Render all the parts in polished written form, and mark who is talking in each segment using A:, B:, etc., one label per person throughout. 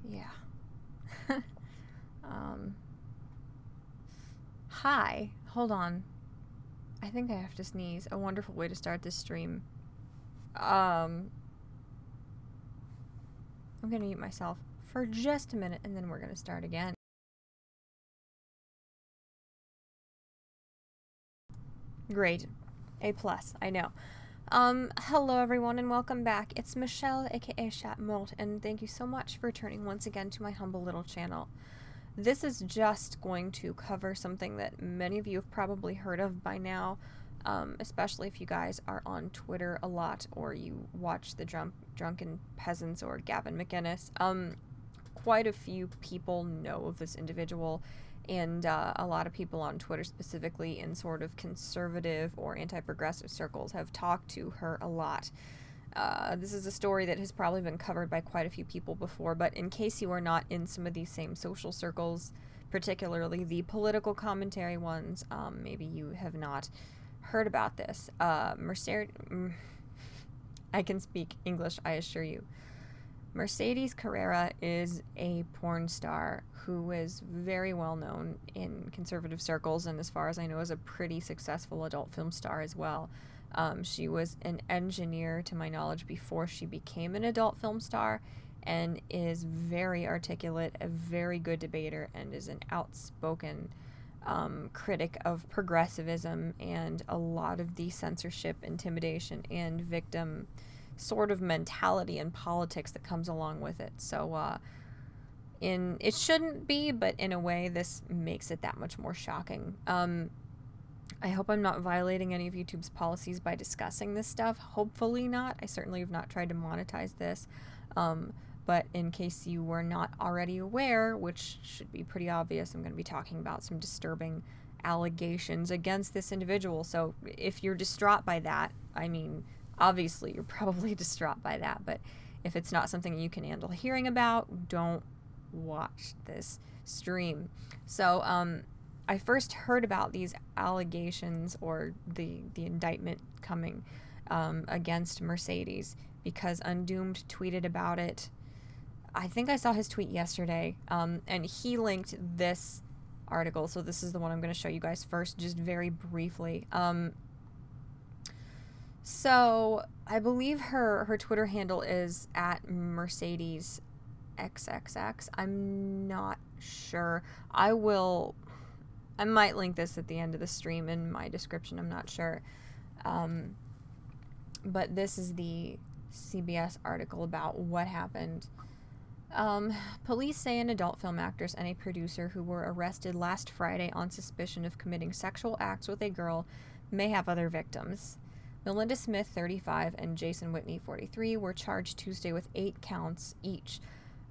A: Yeah. Hi. Hold on. I think I have to sneeze. A wonderful way to start this stream. I'm gonna mute myself for just a minute and then we're gonna start again. Great. A+, I know. Hello everyone and welcome back. It's Michelle, aka Chat-Mort, and thank you so much for returning once again to my humble little channel. This is just going to cover something that many of you have probably heard of by now, especially if you guys are on Twitter a lot or you watch the Drunken Peasants or Gavin McInnes. Quite a few people know of this individual, and a lot of people on Twitter, specifically in sort of conservative or anti-progressive circles, have talked to her a lot. This is a story that has probably been covered by quite a few people before, but in case you are not in some of these same social circles, particularly the political commentary ones, maybe you have not heard about this. I can speak English, I assure you. Mercedes Carrera is a porn star who is very well known in conservative circles, and as far as I know, is a pretty successful adult film star as well. She was an engineer, to my knowledge, before she became an adult film star, and is very articulate, a very good debater, and is an outspoken critic of progressivism and a lot of the censorship, intimidation, and victim sort of mentality and politics that comes along with it. So it shouldn't be, but in a way this makes it that much more shocking. I hope I'm not violating any of YouTube's policies by discussing this stuff. Hopefully not. I certainly have not tried to monetize this. But in case you were not already aware, which should be pretty obvious, I'm going to be talking about some disturbing allegations against this individual. So if you're distraught by that, I mean, obviously you're probably distraught by that, but if it's not something you can handle hearing about, don't watch this stream. So I first heard about these allegations or the indictment coming against Mercedes because Undoomed tweeted about it. I think I saw his tweet yesterday, and he linked this article, so this is the one I'm going to show you guys first, just very briefly. So I believe her Twitter handle is at Mercedes XXX. I'm not sure. I might link this at the end of the stream in my description. I'm not sure. But this is the CBS article about what happened. Police say an adult film actress and a producer who were arrested last Friday on suspicion of committing sexual acts with a girl may have other victims. Melinda Smith, 35, and Jason Whitney, 43, were charged Tuesday with 8 counts each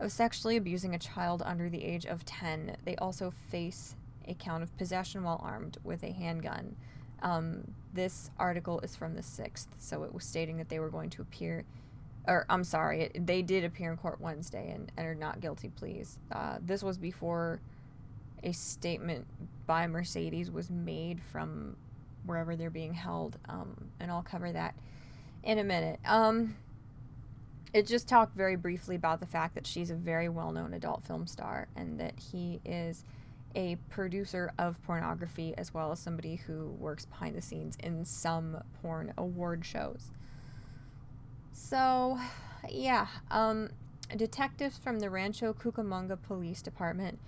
A: of sexually abusing a child under the age of 10. They also face a count of possession while armed with a handgun. This article is from the 6th, so it was stating that they were going to appear, or I'm sorry, they did appear in court Wednesday and entered not guilty pleas. This was before a statement by Mercedes was made from wherever they're being held, and I'll cover that in a minute. It just talked very briefly about the fact that she's a very well-known adult film star and that he is a producer of pornography as well as somebody who works behind the scenes in some porn award shows. So, yeah, detectives from the Rancho Cucamonga Police Department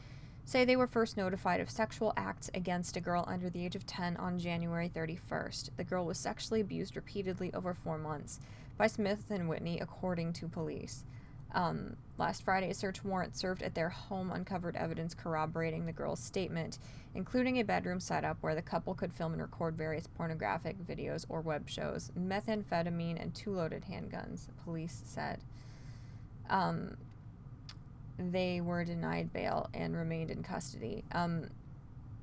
A: say they were first notified of sexual acts against a girl under the age of 10 on January 31st. The girl was sexually abused repeatedly over 4 months by Smith and Whitney, according to police. Last Friday, a search warrant served at their home uncovered evidence corroborating the girl's statement, including a bedroom setup where the couple could film and record various pornographic videos or web shows, methamphetamine, and 2 loaded handguns, police said. They were denied bail and remained in custody.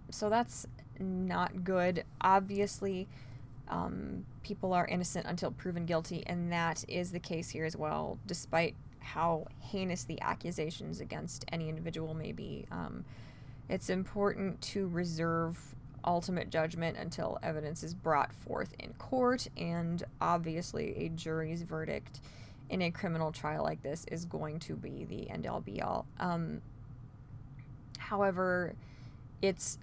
A: So that's not good. Obviously, people are innocent until proven guilty, and that is the case here as well, despite how heinous the accusations against any individual may be. It's important to reserve ultimate judgment until evidence is brought forth in court, and obviously a jury's verdict in a criminal trial like this is going to be the end-all be-all. However, it's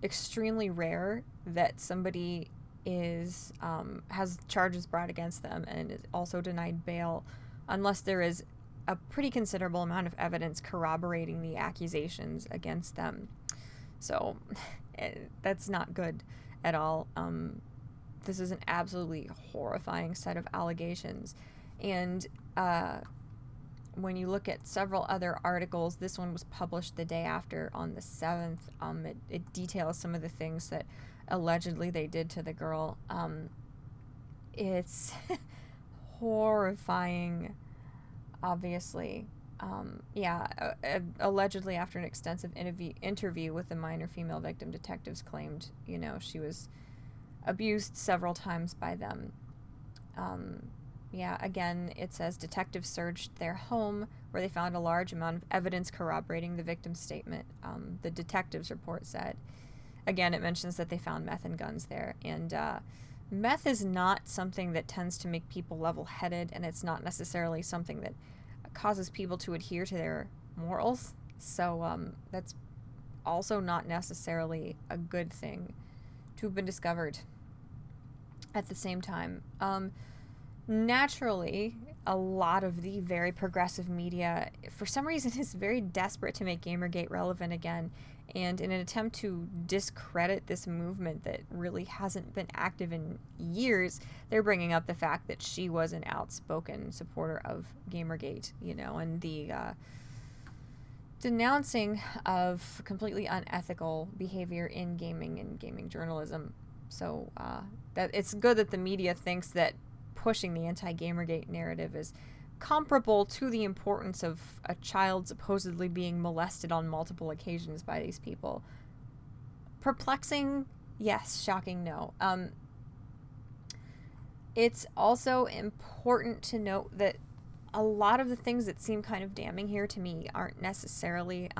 A: extremely rare that somebody has charges brought against them and is also denied bail unless there is a pretty considerable amount of evidence corroborating the accusations against them. So that's not good at all. This is an absolutely horrifying set of allegations. And when you look at several other articles, this one was published the day after on the 7th. It details some of the things that allegedly they did to the girl. It's horrifying, obviously. Allegedly after an extensive interview with the minor female victim, detectives claimed, she was abused several times by them. Again, it says detectives searched their home where they found a large amount of evidence corroborating the victim's statement. The detectives report said. Again, it mentions that they found meth and guns there. And meth is not something that tends to make people level-headed, and it's not necessarily something that causes people to adhere to their morals. So that's also not necessarily a good thing to have been discovered at the same time. Naturally, a lot of the very progressive media, for some reason, is very desperate to make Gamergate relevant again. And in an attempt to discredit this movement that really hasn't been active in years, they're bringing up the fact that she was an outspoken supporter of Gamergate, and the denouncing of completely unethical behavior in gaming and gaming journalism. So that it's good that the media thinks that pushing the anti-Gamergate narrative is comparable to the importance of a child supposedly being molested on multiple occasions by these people. Perplexing? Yes. Shocking? No. It's also important to note that a lot of the things that seem kind of damning here to me aren't necessarily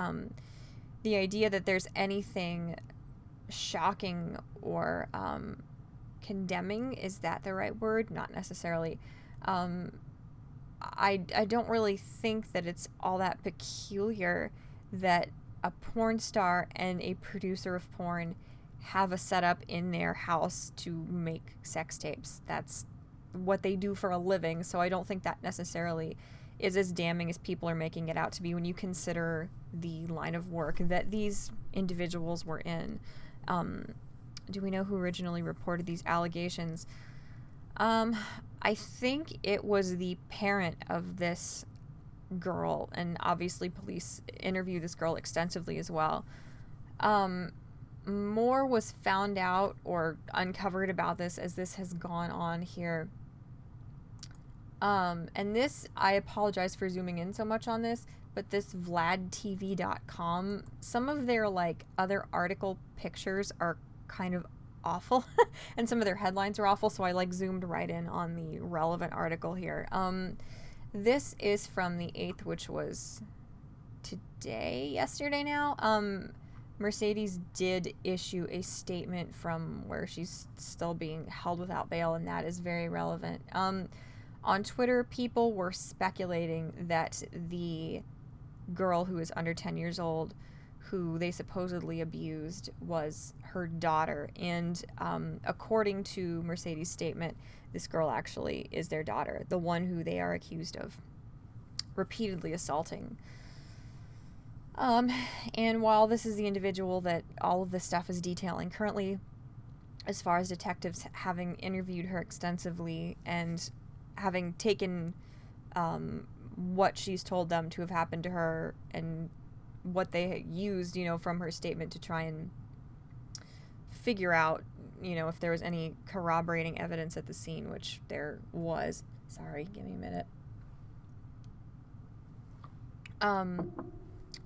A: the idea that there's anything shocking or condemning. Is that the right word? Not necessarily. I don't really think that it's all that peculiar that a porn star and a producer of porn have a setup in their house to make sex tapes. That's what they do for a living, so I don't think that necessarily is as damning as people are making it out to be when you consider the line of work that these individuals were in. Do we know who originally reported these allegations? I think it was the parent of this girl, and obviously police interviewed this girl extensively as well. More was found out or uncovered about this as this has gone on here. And this, I apologize for zooming in so much on this, but this VladTV.com, some of their other article pictures are kind of awful and some of their headlines are awful, so I zoomed right in on the relevant article here. This is from the 8th, which was yesterday now. Mercedes did issue a statement from where she's still being held without bail, and that is very relevant. On Twitter, people were speculating that the girl who is under 10 years old, who they supposedly abused, was her daughter. And according to Mercedes' statement, this girl actually is their daughter, the one who they are accused of repeatedly assaulting. And while this is the individual that all of this stuff is detailing currently, as far as detectives having interviewed her extensively and having taken what she's told them to have happened to her and what they used, from her statement to try and figure out, if there was any corroborating evidence at the scene, which there was. Sorry, give me a minute.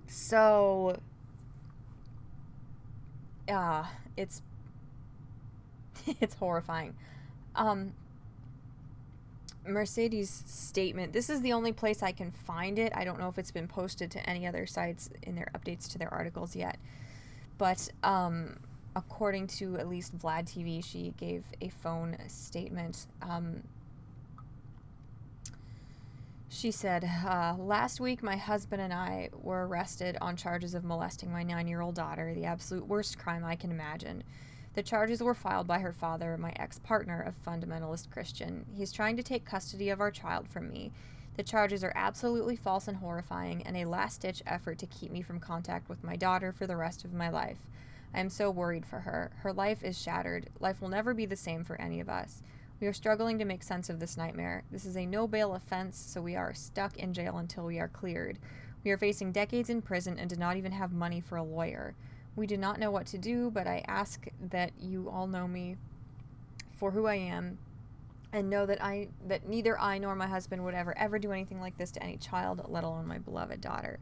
A: So, it's horrifying. Mercedes' statement, this is the only place I can find it. I don't know if it's been posted to any other sites in their updates to their articles yet. But according to at least Vlad TV, she gave a phone statement. She said, last week my husband and I were arrested on charges of molesting my 9-year-old daughter, the absolute worst crime I can imagine. The charges were filed by her father, my ex-partner, a fundamentalist Christian. He's trying to take custody of our child from me. The charges are absolutely false and horrifying, and a last-ditch effort to keep me from contact with my daughter for the rest of my life. I am so worried for her. Her life is shattered. Life will never be the same for any of us. We are struggling to make sense of this nightmare. This is a no-bail offense, so we are stuck in jail until we are cleared. We are facing decades in prison and do not even have money for a lawyer. We do not know what to do, but I ask that you all know me for who I am and know that neither I nor my husband would ever do anything like this to any child, let alone my beloved daughter.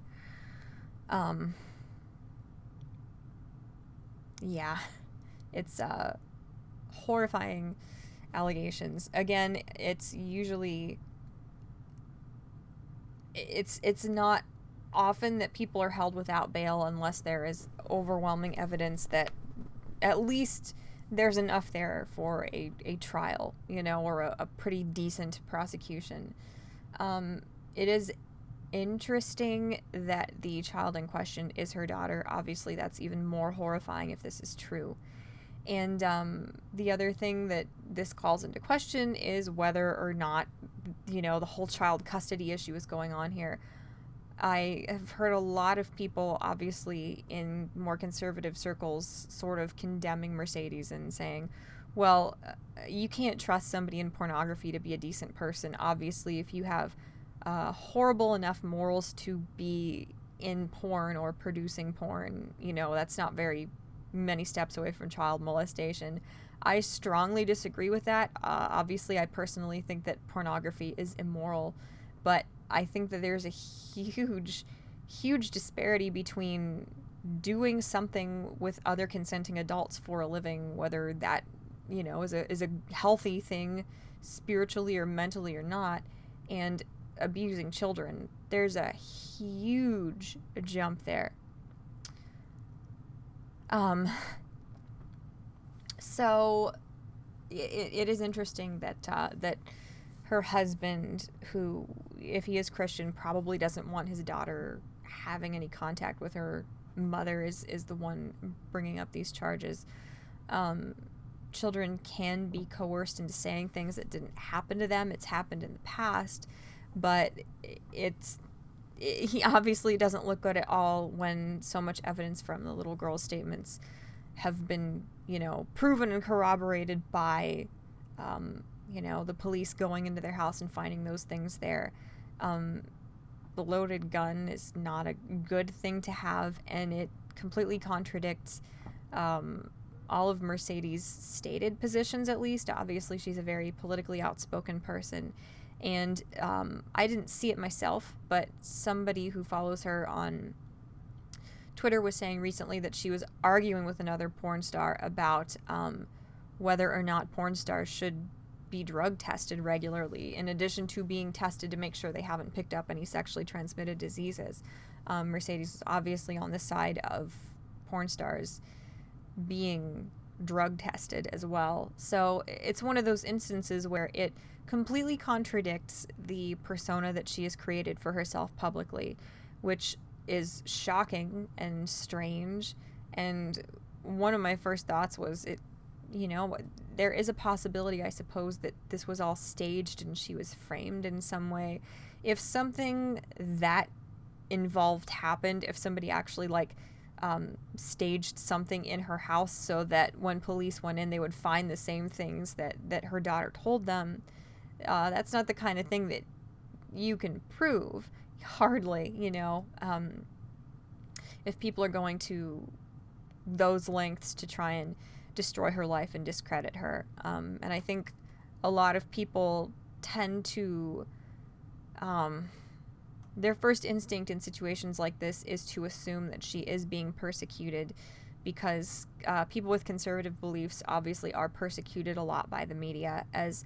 A: Yeah, it's horrifying allegations. Again, it's not often that people are held without bail unless there is overwhelming evidence that at least there's enough there for a trial, or a pretty decent prosecution. It is interesting that the child in question is her daughter. Obviously, that's even more horrifying if this is true. And the other thing that this calls into question is whether or not, the whole child custody issue is going on here. I have heard a lot of people, obviously, in more conservative circles, sort of condemning Mercedes and saying, well, you can't trust somebody in pornography to be a decent person. Obviously, if you have horrible enough morals to be in porn or producing porn, that's not very many steps away from child molestation. I strongly disagree with that. Obviously, I personally think that pornography is immoral, but I think that there's a huge disparity between doing something with other consenting adults for a living, whether that, is a healthy thing spiritually or mentally or not, and abusing children. There's a huge jump there. So it is interesting that her husband, who, if he is Christian, probably doesn't want his daughter having any contact with her mother, is the one bringing up these charges. Children can be coerced into saying things that didn't happen to them. It's happened in the past, but he obviously doesn't look good at all when so much evidence from the little girl's statements have been, proven and corroborated by, the police going into their house and finding those things there. The loaded gun is not a good thing to have, and it completely contradicts all of Mercedes' stated positions, at least. Obviously, she's a very politically outspoken person. And I didn't see it myself, but somebody who follows her on Twitter was saying recently that she was arguing with another porn star about whether or not porn stars should be drug tested regularly, in addition to being tested to make sure they haven't picked up any sexually transmitted diseases. Mercedes is obviously on the side of porn stars being drug tested as well. So it's one of those instances where it completely contradicts the persona that she has created for herself publicly, which is shocking and strange. And one of my first thoughts was, there is a possibility, I suppose, that this was all staged and she was framed in some way. If something that involved happened, if somebody actually staged something in her house so that when police went in, they would find the same things that her daughter told them, that's not the kind of thing that you can prove. Hardly, if people are going to those lengths to try and destroy her life and discredit her. And I think a lot of people tend to, their first instinct in situations like this is to assume that she is being persecuted, because people with conservative beliefs obviously are persecuted a lot by the media, as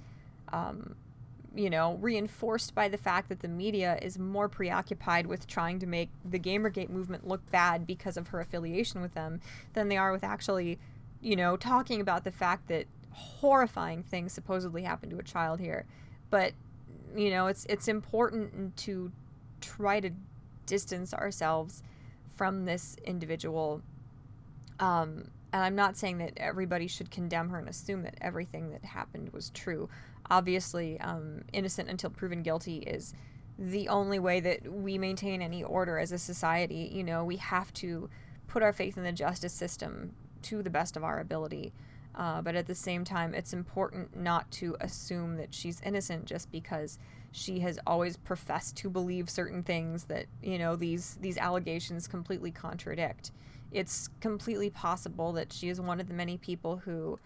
A: reinforced by the fact that the media is more preoccupied with trying to make the Gamergate movement look bad because of her affiliation with them than they are with actually talking about the fact that horrifying things supposedly happened to a child here. But, it's important to try to distance ourselves from this individual. And I'm not saying that everybody should condemn her and assume that everything that happened was true. Obviously, innocent until proven guilty is the only way that we maintain any order as a society. We have to put our faith in the justice system to the best of our ability. But at the same time, it's important not to assume that she's innocent just because she has always professed to believe certain things that, these allegations completely contradict. It's completely possible that she is one of the many people who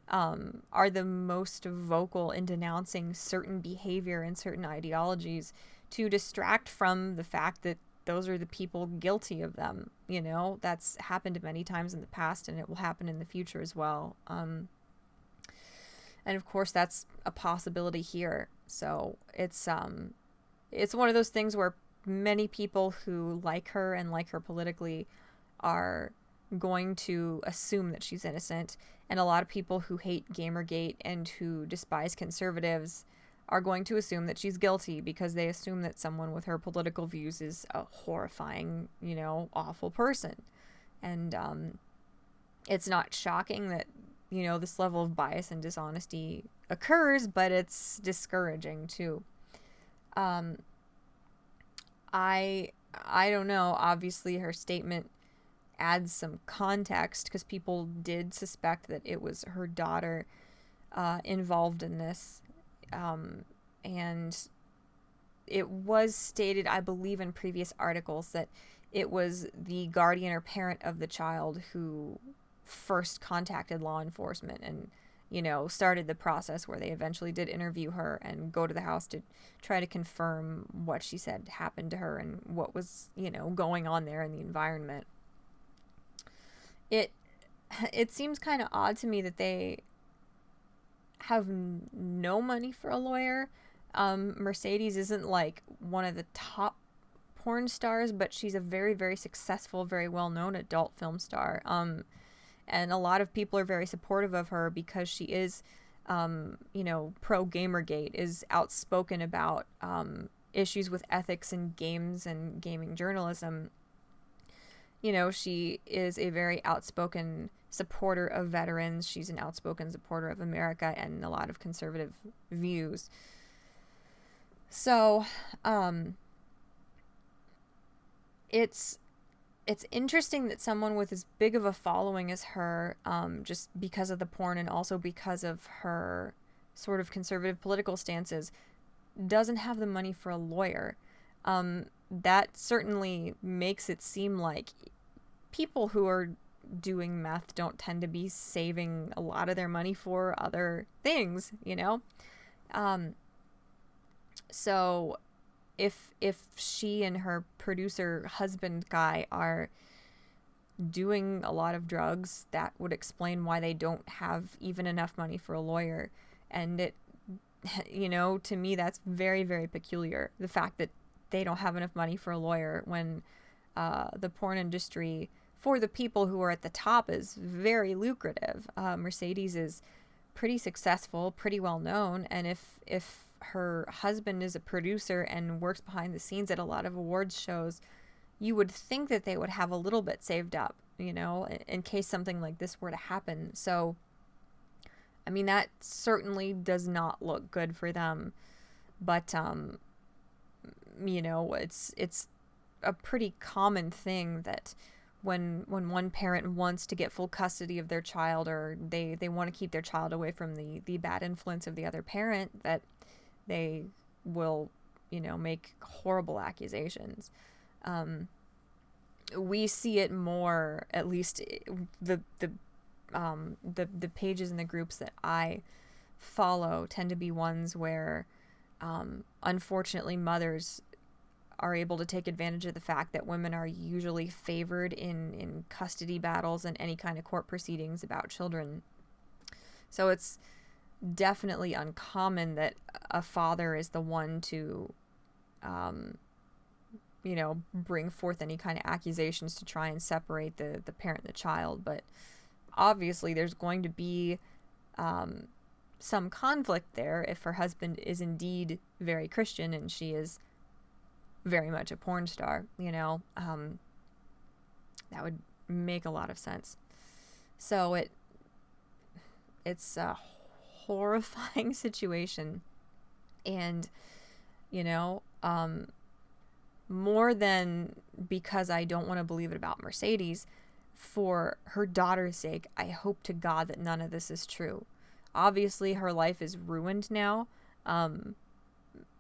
A: are the most vocal in denouncing certain behavior and certain ideologies to distract from the fact that those are the people guilty of them. That's happened many times in the past, and it will happen in the future as well. And of course, that's a possibility here. So it's one of those things where many people who like her and like her politically are going to assume that she's innocent, and a lot of people who hate Gamergate and who despise conservatives are going to assume that she's guilty because they assume that someone with her political views is a horrifying, awful person. And it's not shocking that, this level of bias and dishonesty occurs, but it's discouraging too. I don't know. Obviously, her statement adds some context because people did suspect that it was her daughter involved in this. And it was stated, I believe, in previous articles that it was the guardian or parent of the child who first contacted law enforcement and, started the process where they eventually did interview her and go to the house to try to confirm what she said happened to her and what was, going on there in the environment. It seems kind of odd to me that they have no money for a lawyer. Mercedes isn't like one of the top porn stars, but she's a very, very successful, very well-known adult film star. And a lot of people are very supportive of her because she is, pro Gamergate, is outspoken about issues with ethics in games and gaming journalism. She is a very outspoken supporter of veterans. She's an outspoken supporter of America and a lot of conservative views. So, it's interesting that someone with as big of a following as her, just because of the porn and also because of her sort of conservative political stances, doesn't have the money for a lawyer. That certainly makes it seem like people who are doing meth don't tend to be saving a lot of their money for other things, So if she and her producer husband guy are doing a lot of drugs, that would explain why they don't have even enough money for a lawyer. And it, to me, that's very, very peculiar. The fact that they don't have enough money for a lawyer when the porn industry, for the people who are at the top, is very lucrative. Mercedes is pretty successful, pretty well known, and if her husband is a producer and works behind the scenes at a lot of awards shows, you would think that they would have a little bit saved up, in case something like this were to happen. So, I mean, that certainly does not look good for them. But, it's a pretty common thing that when one parent wants to get full custody of their child, or they want to keep their child away from the bad influence of the other parent, that they will, make horrible accusations. We see it more, at least the pages and the groups that I follow tend to be ones where, unfortunately, mothers are able to take advantage of the fact that women are usually favored in custody battles and any kind of court proceedings about children. So it's definitely uncommon that a father is the one to, bring forth any kind of accusations to try and separate the parent and the child. But obviously there's going to be some conflict there if her husband is indeed very Christian and she is very much a porn star, that would make a lot of sense. So it's a horrifying situation. And, more than because I don't want to believe it about Mercedes, for her daughter's sake, I hope to God that none of this is true. Obviously, her life is ruined now.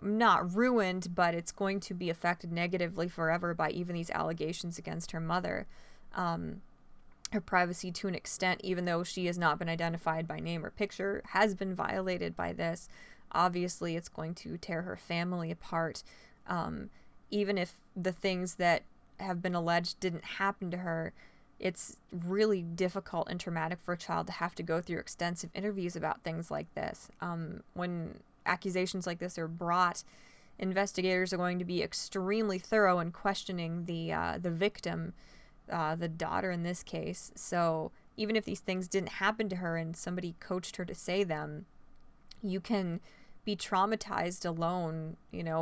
A: Not ruined, but it's going to be affected negatively forever by even these allegations against her mother. Her privacy, to an extent, even though she has not been identified by name or picture, has been violated by this. Obviously, it's going to tear her family apart. Even if the things that have been alleged didn't happen to her, it's really difficult and traumatic for a child to have to go through extensive interviews about things like this. When accusations like this are brought, investigators are going to be extremely thorough in questioning the victim, the daughter in this case. So even if these things didn't happen to her and somebody coached her to say them, you can be traumatized alone,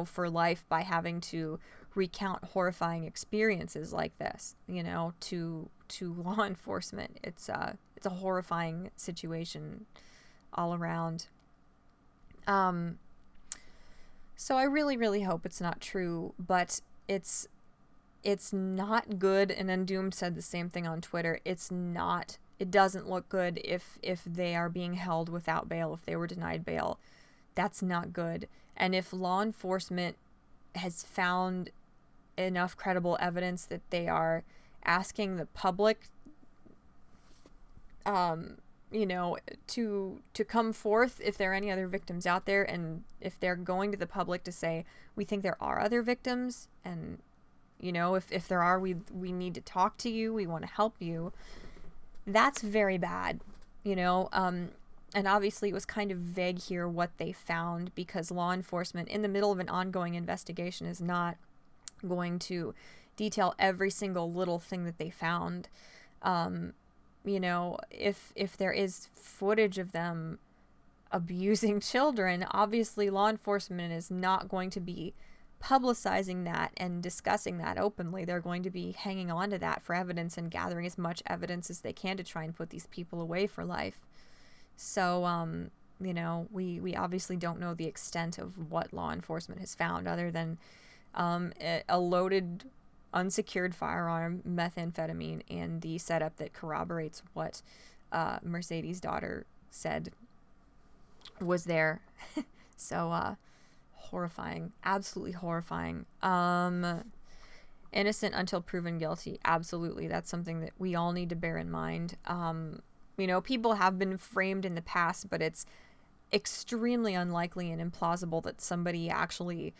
A: for life by having to recount horrifying experiences like this, to law enforcement. It's a horrifying situation all around. So I really, really hope it's not true, but it's not good. And Undoomed said the same thing on Twitter. It doesn't look good if they are being held without bail, if they were denied bail. That's not good. And if law enforcement has found enough credible evidence that they are asking the public, to come forth if there are any other victims out there, and if they're going to the public to say, we think there are other victims, and, if there are, we need to talk to you, we want to help you, that's very bad, and obviously it was kind of vague here what they found, because law enforcement in the middle of an ongoing investigation is not going to detail every single little thing that they found. If there is footage of them abusing children, obviously law enforcement is not going to be publicizing that and discussing that openly. They're going to be hanging on to that for evidence and gathering as much evidence as they can to try and put these people away for life. So, we obviously don't know the extent of what law enforcement has found, other than a loaded, unsecured firearm, methamphetamine, and the setup that corroborates what Mercedes' daughter said was there. So, horrifying. Absolutely horrifying. Innocent until proven guilty. Absolutely. That's something that we all need to bear in mind. People have been framed in the past, but it's extremely unlikely and implausible that somebody actually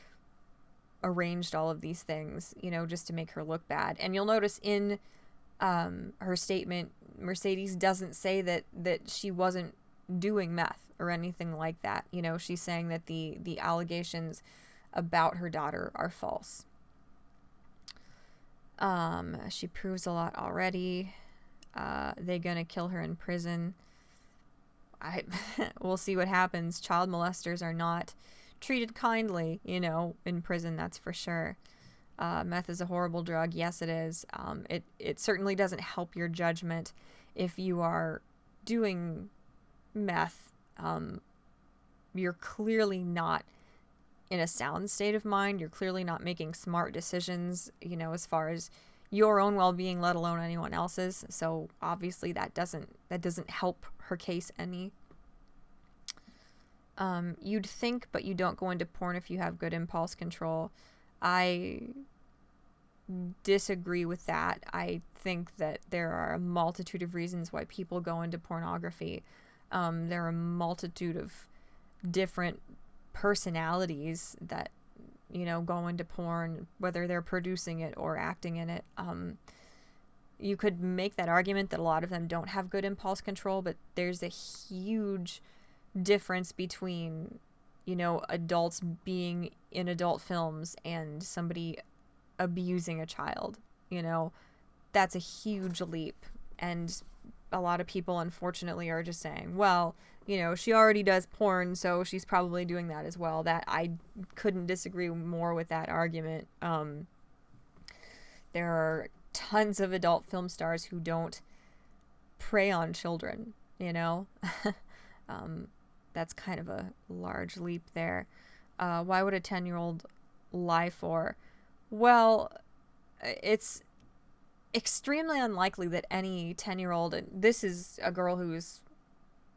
A: arranged all of these things, just to make her look bad. And you'll notice in her statement, Mercedes doesn't say that she wasn't doing meth or anything like that. She's saying that the allegations about her daughter are false. She proves a lot already. They're gonna kill her in prison. We'll see what happens. Child molesters are not treated kindly, in prison, that's for sure. Meth is a horrible drug. Yes, it is. It certainly doesn't help your judgment if you are doing meth. You're clearly not in a sound state of mind. You're clearly not making smart decisions, as far as your own well-being, let alone anyone else's. So obviously that doesn't help her case any. You'd think, but you don't go into porn if you have good impulse control. I disagree with that. I think that there are a multitude of reasons why people go into pornography. There are a multitude of different personalities that, go into porn, whether they're producing it or acting in it. You could make that argument that a lot of them don't have good impulse control, but there's a huge difference between, adults being in adult films and somebody abusing a child. That's a huge leap. And a lot of people, unfortunately, are just saying, well, she already does porn, so she's probably doing that as well. That I couldn't disagree more with that argument. There are tons of adult film stars who don't prey on children, That's kind of a large leap there. Why would a 10-year-old lie for? Well, it's extremely unlikely that any 10-year-old, and this is a girl who's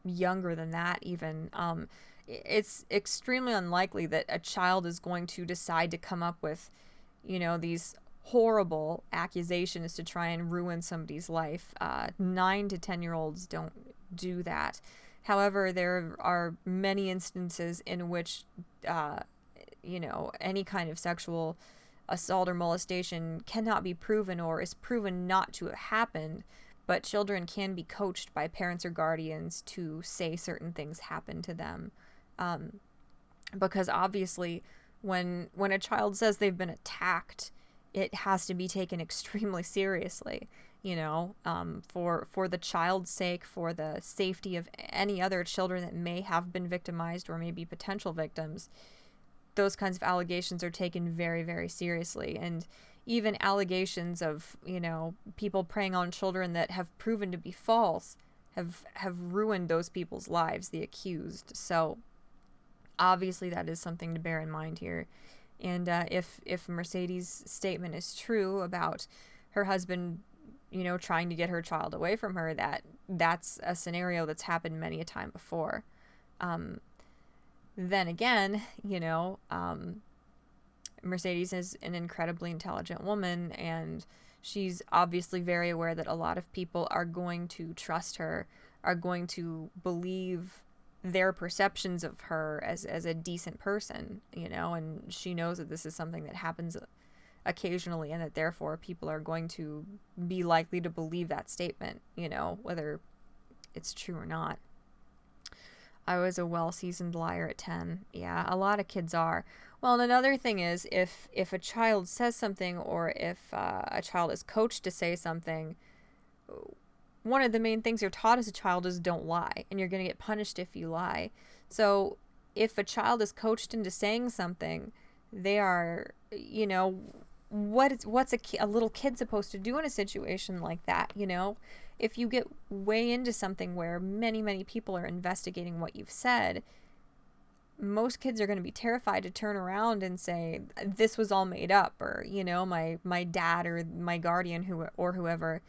A: younger than that even, it's extremely unlikely that a child is going to decide to come up with, these horrible accusations to try and ruin somebody's life. 9 to 10-year-olds don't do that. However, there are many instances in which, any kind of sexual assault or molestation cannot be proven or is proven not to have happened, but children can be coached by parents or guardians to say certain things happen to them. Because obviously, when a child says they've been attacked, it has to be taken extremely seriously. For the child's sake, for the safety of any other children that may have been victimized or may be potential victims, those kinds of allegations are taken very, very seriously. And even allegations of, people preying on children that have proven to be false have ruined those people's lives, the accused. So obviously that is something to bear in mind here. And if Mercedes' statement is true about her husband, trying to get her child away from her, that's a scenario that's happened many a time before. Then again, Mercedes is an incredibly intelligent woman, and she's obviously very aware that a lot of people are going to trust her, are going to believe their perceptions of her as a decent person, and she knows that this is something that happens occasionally, and that therefore people are going to be likely to believe that statement, whether it's true or not. I was a well-seasoned liar at 10. Yeah, a lot of kids are. Well, and another thing is, if a child says something, or if a child is coached to say something, one of the main things you're taught as a child is don't lie, and you're going to get punished if you lie. So if a child is coached into saying something, they are, what's a little kid supposed to do in a situation like that, If you get way into something where many, many people are investigating what you've said, most kids are going to be terrified to turn around and say, this was all made up, or, my dad or my guardian whoever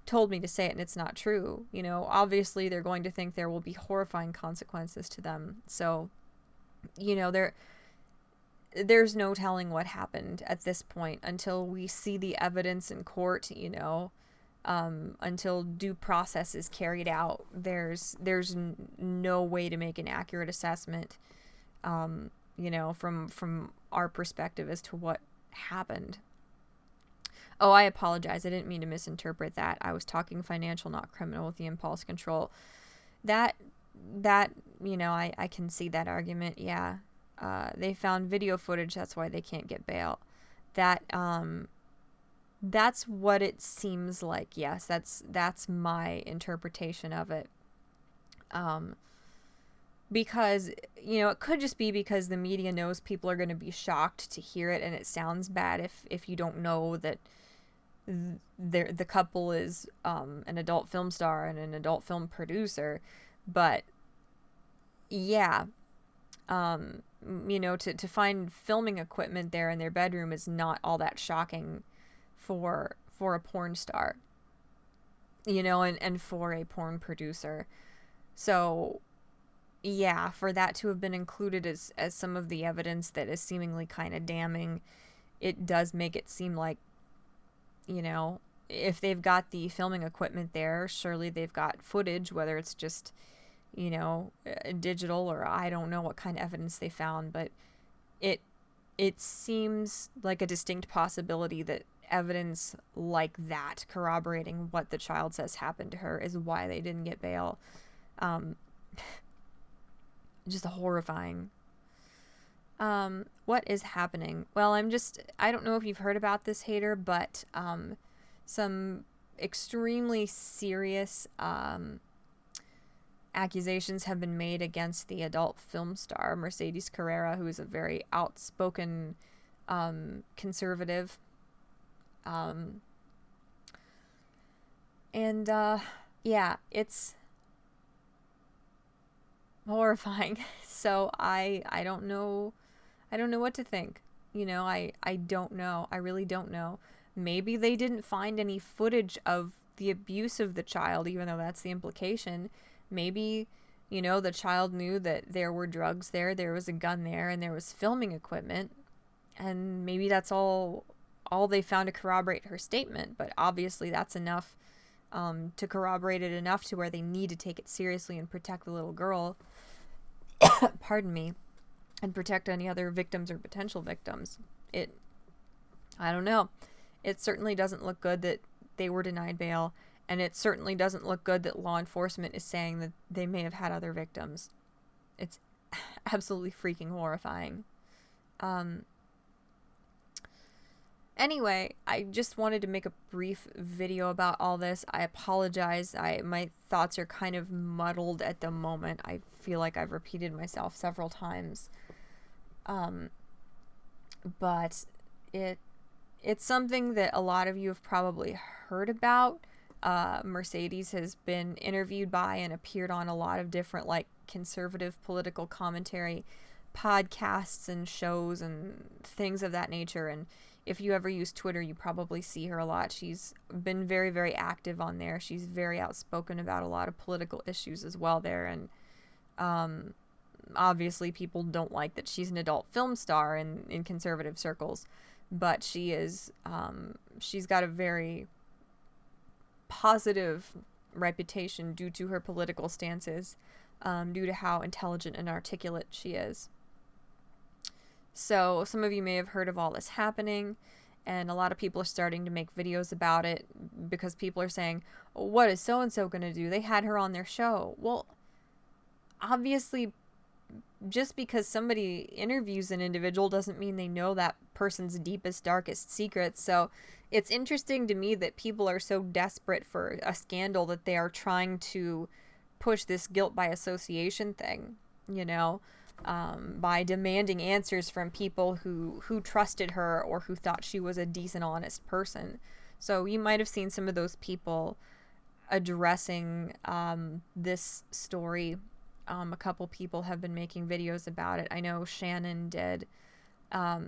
A: told me to say it and it's not true. Obviously they're going to think there will be horrifying consequences to them. So, there's no telling what happened at this point until we see the evidence in court, until due process is carried out. There's no way to make an accurate assessment, from our perspective as to what happened. Oh, I apologize. I didn't mean to misinterpret that. I was talking financial, not criminal, with the impulse control. That I can see that argument. Yeah. They found video footage. That's why they can't get bail. That's what it seems like. Yes, that's my interpretation of it. Because, it could just be because the media knows people are going to be shocked to hear it, and it sounds bad if you don't know that the couple is an adult film star and an adult film producer. But yeah, to find filming equipment there in their bedroom is not all that shocking for a porn star, and for a porn producer. So yeah, for that to have been included as some of the evidence that is seemingly kind of damning, it does make it seem like, if they've got the filming equipment there, surely they've got footage, whether it's just, digital, or I don't know what kind of evidence they found, but it seems like a distinct possibility that evidence like that corroborating what the child says happened to her is why they didn't get bail. Just horrifying. What is happening? Well, I don't know if you've heard about this, Hater, but some extremely serious accusations have been made against the adult film star Mercedes Carrera, who is a very outspoken conservative. And yeah, it's horrifying. So I don't know what to think. I don't know. I really don't know. Maybe they didn't find any footage of the abuse of the child, even though that's the implication. Maybe, the child knew that there were drugs there was a gun there, and there was filming equipment, and maybe that's all they found to corroborate her statement. But obviously that's enough to corroborate it enough to where they need to take it seriously and protect the little girl. Pardon me. And protect any other victims or potential victims. I don't know. It certainly doesn't look good that they were denied bail, and it certainly doesn't look good that law enforcement is saying that they may have had other victims. It's absolutely freaking horrifying. Anyway, I just wanted to make a brief video about all this. I apologize. My thoughts are kind of muddled at the moment. I feel like I've repeated myself several times. But it's something that a lot of you have probably heard about. Mercedes has been interviewed by and appeared on a lot of different conservative political commentary podcasts and shows and things of that nature. And if you ever use Twitter, you probably see her a lot. She's been very, very active on there. She's very outspoken about a lot of political issues as well there. And obviously people don't like that she's an adult film star in conservative circles. But she is, she's got a very positive reputation due to her political stances, due to how intelligent and articulate she is. So some of you may have heard of all this happening, and a lot of people are starting to make videos about it because people are saying, what is so-and-so going to do? They had her on their show. Well, obviously, just because somebody interviews an individual doesn't mean they know that person's deepest, darkest secrets. So it's interesting to me that people are so desperate for a scandal that they are trying to push this guilt by association thing, by demanding answers from people who trusted her or who thought she was a decent, honest person. So you might have seen some of those people addressing this story. A couple people have been making videos about it. I know Shannon did. I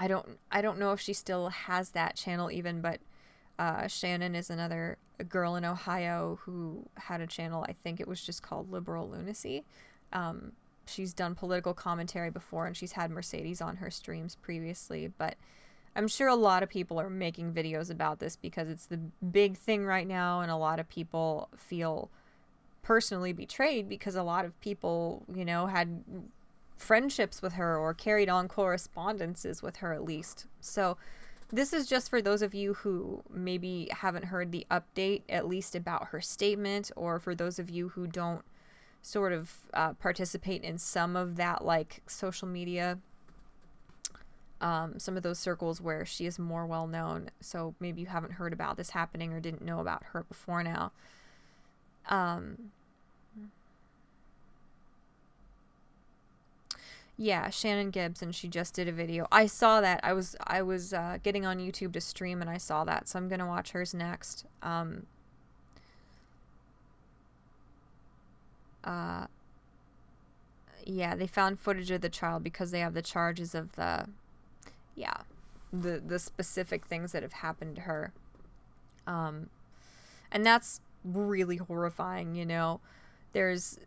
A: don't know if she still has that channel even, but Shannon is another girl in Ohio who had a channel. I think it was just called Liberal Lunacy. She's done political commentary before, and she's had Mercedes on her streams previously, but I'm sure a lot of people are making videos about this because it's the big thing right now, and a lot of people feel personally betrayed because a lot of people, had friendships with her or carried on correspondences with her at least. So this is just for those of you who maybe haven't heard the update, at least about her statement, or for those of you who don't sort of participate in some of that social media, some of those circles where she is more well known. So maybe you haven't heard about this happening or didn't know about her before now. Yeah, Shannon Gibson, she just did a video. I saw that. I was getting on YouTube to stream, and I saw that, so I'm gonna watch hers next. Yeah, they found footage of the child because they have the charges of the specific things that have happened to her. And that's really horrifying, There's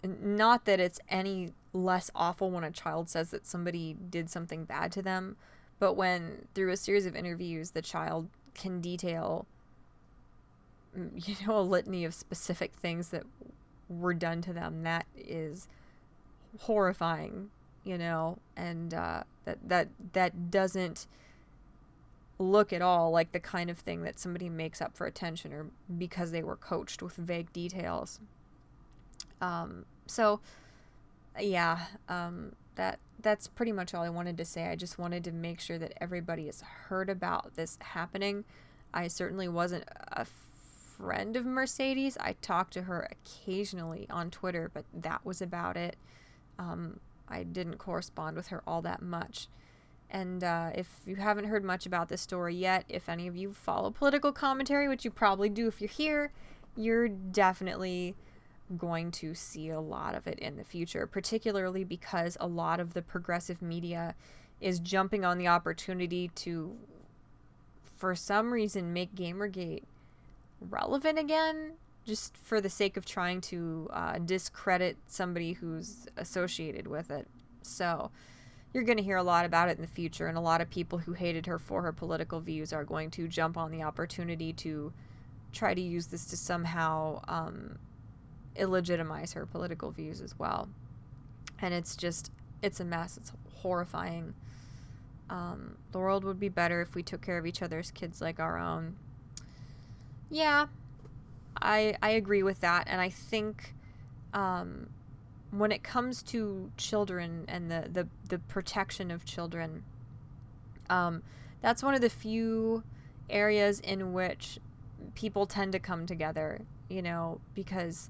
A: not that it's any less awful when a child says that somebody did something bad to them, but when through a series of interviews the child can detail a litany of specific things that were done to them, that is horrifying, and that doesn't look at all like the kind of thing that somebody makes up for attention or because they were coached with vague details. So yeah, that's pretty much all I wanted to say. I just wanted to make sure that everybody has heard about this happening. I certainly wasn't a friend of Mercedes. I talked to her occasionally on Twitter, but that was about it. I didn't correspond with her all that much. And if you haven't heard much about this story yet, if any of you follow political commentary, which you probably do if you're here, you're definitely going to see a lot of it in the future, particularly because a lot of the progressive media is jumping on the opportunity to, for some reason, make Gamergate relevant again, just for the sake of trying to discredit somebody who's associated with it. So you're going to hear a lot about it in the future, and a lot of people who hated her for her political views are going to jump on the opportunity to try to use this to somehow illegitimize her political views as well. And it's a mess. It's horrifying. The world would be better if we took care of each other's kids like our own. Yeah, I agree with that. And I think when it comes to children and the protection of children, that's one of the few areas in which people tend to come together, because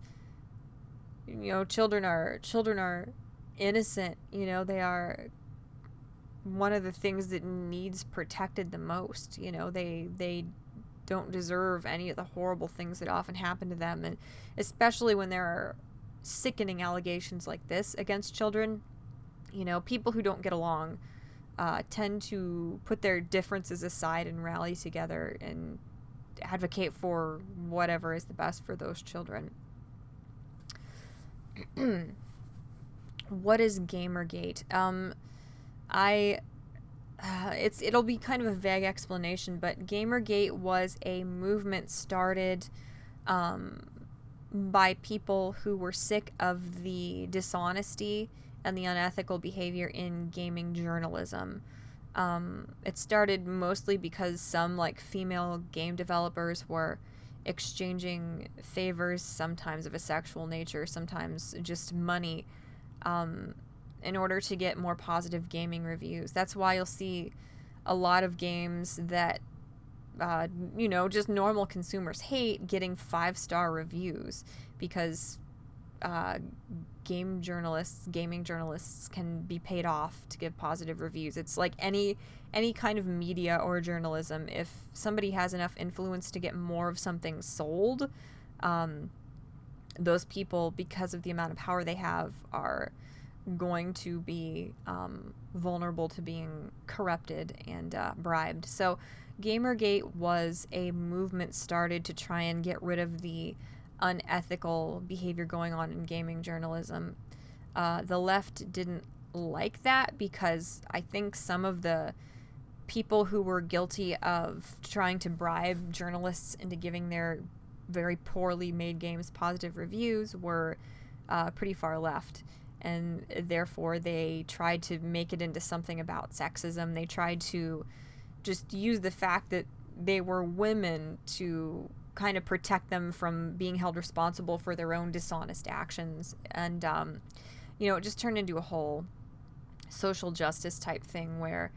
A: children are innocent. They are one of the things that needs protected the most. They don't deserve any of the horrible things that often happen to them, and especially when there are sickening allegations like this against children. People who don't get along tend to put their differences aside and rally together and advocate for whatever is the best for those children. What is Gamergate? It'll be kind of a vague explanation, but Gamergate was a movement started by people who were sick of the dishonesty and the unethical behavior in gaming journalism. It started mostly because some female game developers were exchanging favors, sometimes of a sexual nature, sometimes just money, in order to get more positive gaming reviews. That's why you'll see a lot of games that just normal consumers hate getting 5-star reviews, because gaming journalists can be paid off to give positive reviews. It's like any kind of media or journalism. If somebody has enough influence to get more of something sold, those people, because of the amount of power they have, are going to be vulnerable to being corrupted and bribed. So Gamergate was a movement started to try and get rid of the unethical behavior going on in gaming journalism. The left didn't like that, because I think some of the people who were guilty of trying to bribe journalists into giving their very poorly made games positive reviews were pretty far left. And therefore they tried to make it into something about sexism. They tried to just use the fact that they were women to kind of protect them from being held responsible for their own dishonest actions. And, it just turned into a whole social justice type thing where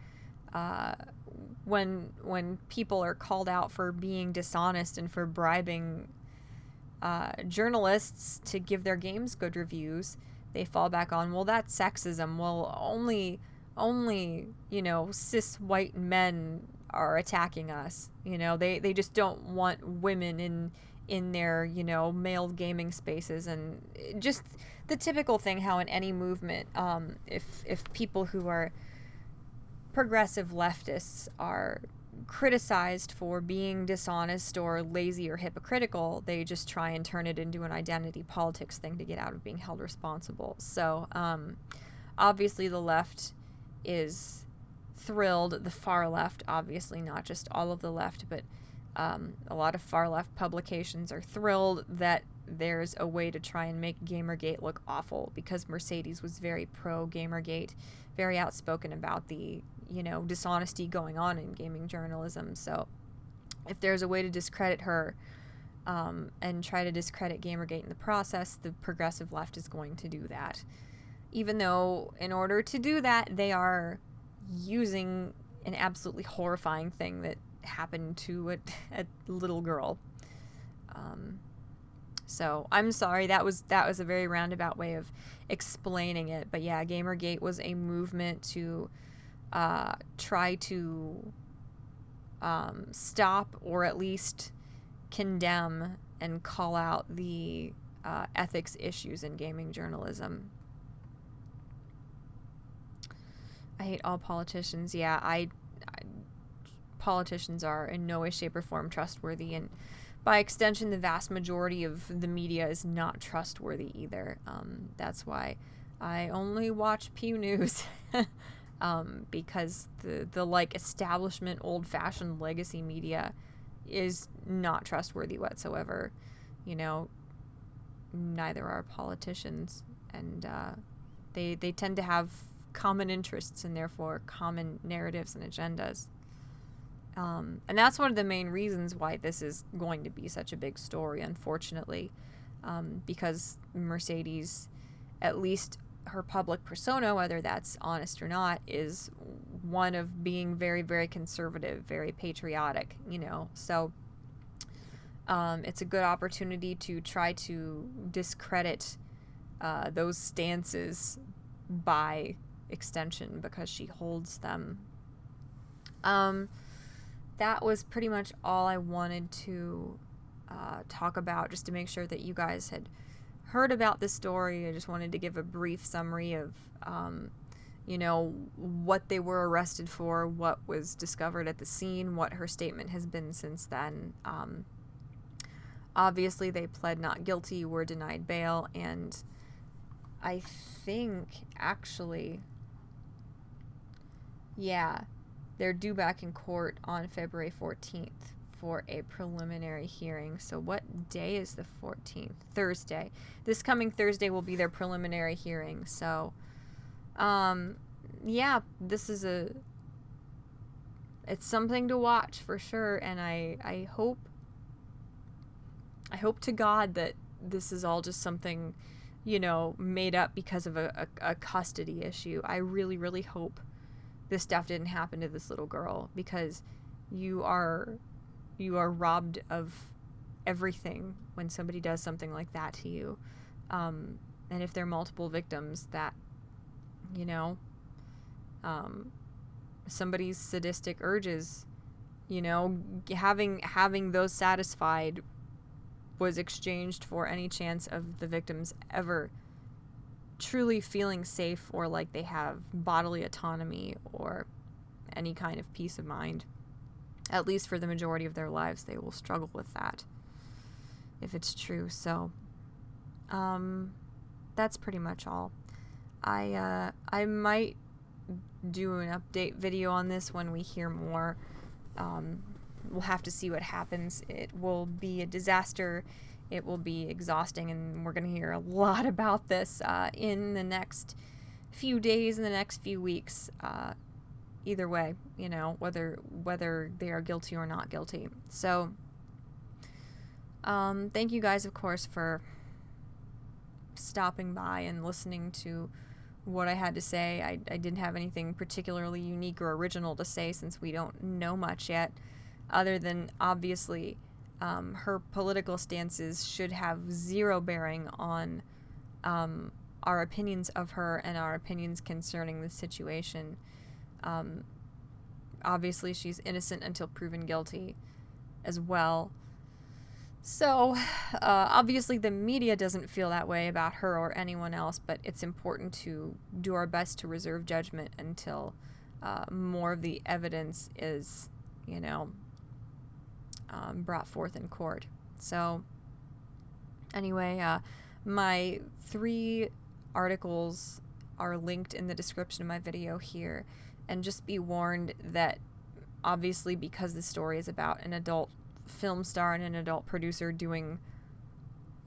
A: when people are called out for being dishonest and for bribing journalists to give their games good reviews, they fall back on, well, that's sexism. Well, only cis white men are attacking us. They just don't want women in their, male gaming spaces. And just the typical thing how in any movement, if people who are progressive leftists are criticized for being dishonest or lazy or hypocritical, they just try and turn it into an identity politics thing to get out of being held responsible. So obviously the left is thrilled, the far left, obviously not just all of the left, but a lot of far left publications are thrilled that there's a way to try and make Gamergate look awful, because Mercedes was very pro Gamergate, very outspoken about the dishonesty going on in gaming journalism. So if there's a way to discredit her and try to discredit Gamergate in the process, the progressive left is going to do that. Even though in order to do that, they are using an absolutely horrifying thing that happened to a little girl. So I'm sorry, that was a very roundabout way of explaining it. But yeah, Gamergate was a movement to try to stop or at least condemn and call out the ethics issues in gaming journalism. I hate all politicians. Yeah, politicians are in no way, shape, or form trustworthy, and by extension, the vast majority of the media is not trustworthy either. That's why I only watch Pew News, because the like establishment, old-fashioned legacy media is not trustworthy whatsoever. You know, neither are politicians, and they tend to have common interests and therefore common narratives and agendas. And that's one of the main reasons why this is going to be such a big story, unfortunately, because Mercedes, at least her public persona, whether that's honest or not, is one of being very, very conservative, very patriotic, you know. So it's a good opportunity to try to discredit those stances by extension because she holds them. That was pretty much all I wanted to talk about, just to make sure that you guys had heard about this story. I just wanted to give a brief summary of, you know, what they were arrested for, what was discovered at the scene, what her statement has been since then. Obviously, they pled not guilty, were denied bail, and I think, actually, yeah, they're due back in court on February 14th for a preliminary hearing. So what day is the 14th? Thursday. This coming Thursday will be their preliminary hearing. So, yeah, this is it's something to watch for sure. And I hope to God that this is all just something, you know, made up because of a custody issue. I really, really hope this stuff didn't happen to this little girl, because you are robbed of everything when somebody does something like that to you. And if there are multiple victims, that, you know, somebody's sadistic urges, you know, having those satisfied was exchanged for any chance of the victims ever truly feeling safe or like they have bodily autonomy or any kind of peace of mind. At least for the majority of their lives, they will struggle with that, if it's true. So, that's pretty much all. I might do an update video on this when we hear more. We'll have to see what happens. It will be a disaster. It will be exhausting, and we're going to hear a lot about this in the next few days, in the next few weeks. Either way, you know, whether they are guilty or not guilty. So, thank you guys, of course, for stopping by and listening to what I had to say. I didn't have anything particularly unique or original to say, since we don't know much yet, other than obviously her political stances should have zero bearing on our opinions of her and our opinions concerning the situation. Obviously, she's innocent until proven guilty as well. So, obviously the media doesn't feel that way about her or anyone else, but it's important to do our best to reserve judgment until more of the evidence is, you know, brought forth in court. So, anyway, my 3 articles are linked in the description of my video here, and just be warned that obviously, because the story is about an adult film star and an adult producer doing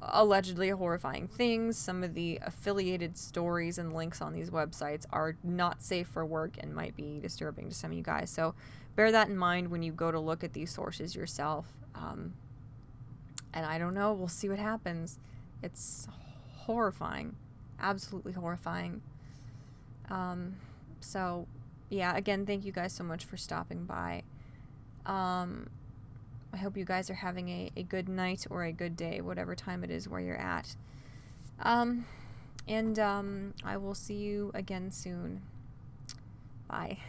A: allegedly horrifying things, some of the affiliated stories and links on these websites are not safe for work and might be disturbing to some of you guys. So bear that in mind when you go to look at these sources yourself. And I don't know, we'll see what happens. It's horrifying, absolutely horrifying. So yeah, again, thank you guys so much for stopping by. I hope you guys are having a good night or a good day, whatever time it is where you're at. I will see you again soon. Bye.